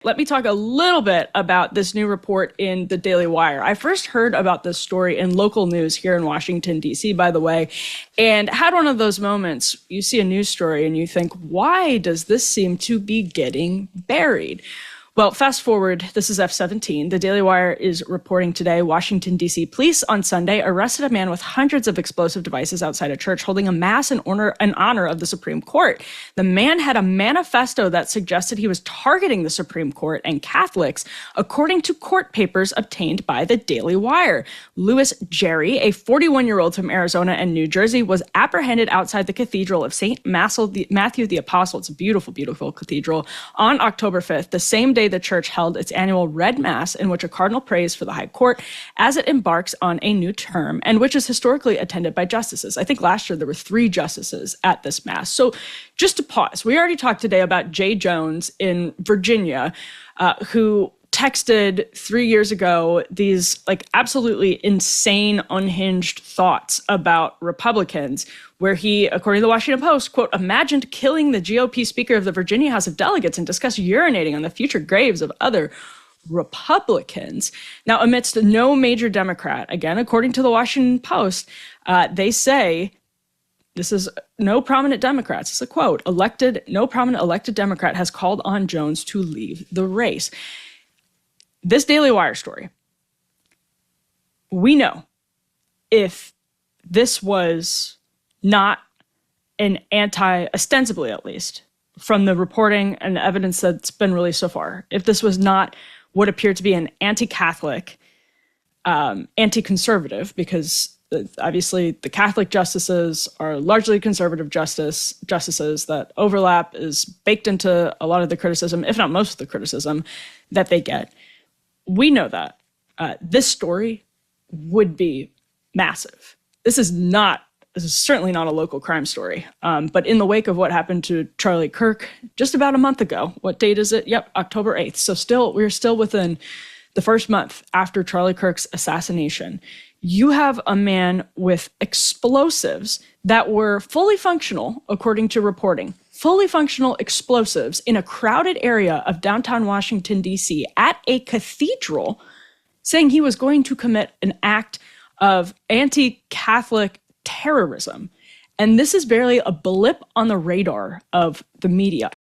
Let me talk a little bit about this new report in the Daily Wire. I first heard about this story in local news here in Washington, D.C., by the way, and had one of those moments. You see a news story and you think, why does this seem to be getting buried? Well, fast forward, this is F-17. The Daily Wire is reporting today, Washington, D.C. police on Sunday arrested a man with hundreds of explosive devices outside a church holding a mass in honor of the Supreme Court. The man had a manifesto that suggested he was targeting the Supreme Court and Catholics, according to court papers obtained by the Daily Wire. Louis Jerry, a 41-year-old from Arizona and New Jersey, was apprehended outside the Cathedral of St. Matthew the Apostle. It's a beautiful, beautiful cathedral on October 5th, the same day the church held its annual Red Mass, in which a cardinal prays for the High Court as it embarks on a new term, and which is historically attended by justices. I think last year there were 3 justices at this Mass. So just to pause, we already talked today about Jay Jones in Virginia, who texted 3 years ago these absolutely insane, unhinged thoughts about Republicans, where he, according to the Washington Post, quote, imagined killing the GOP Speaker of the Virginia House of Delegates and discussed urinating on the future graves of other Republicans. Now, amidst no major Democrat, again, according to the Washington Post, they say, this is no prominent Democrats, it's a quote, no prominent elected Democrat has called on Jones to leave the race. This Daily Wire story, we know if this was not an ostensibly at least, from the reporting and the evidence that's been released so far, if this was not what appeared to be an anti-Catholic, anti-conservative, because obviously the Catholic justices are largely conservative justices, that overlap is baked into a lot of the criticism, if not most of the criticism that they get. We know that this story would be massive. This is certainly not a local crime story. But in the wake of what happened to Charlie Kirk just about a month ago, what date is it? Yep, October 8th. So we're still within the first month after Charlie Kirk's assassination. You have a man with explosives that were fully functional, according to reporting, fully functional explosives in a crowded area of downtown Washington, D.C. at a cathedral, saying he was going to commit an act of anti-Catholic terrorism. And this is barely a blip on the radar of the media.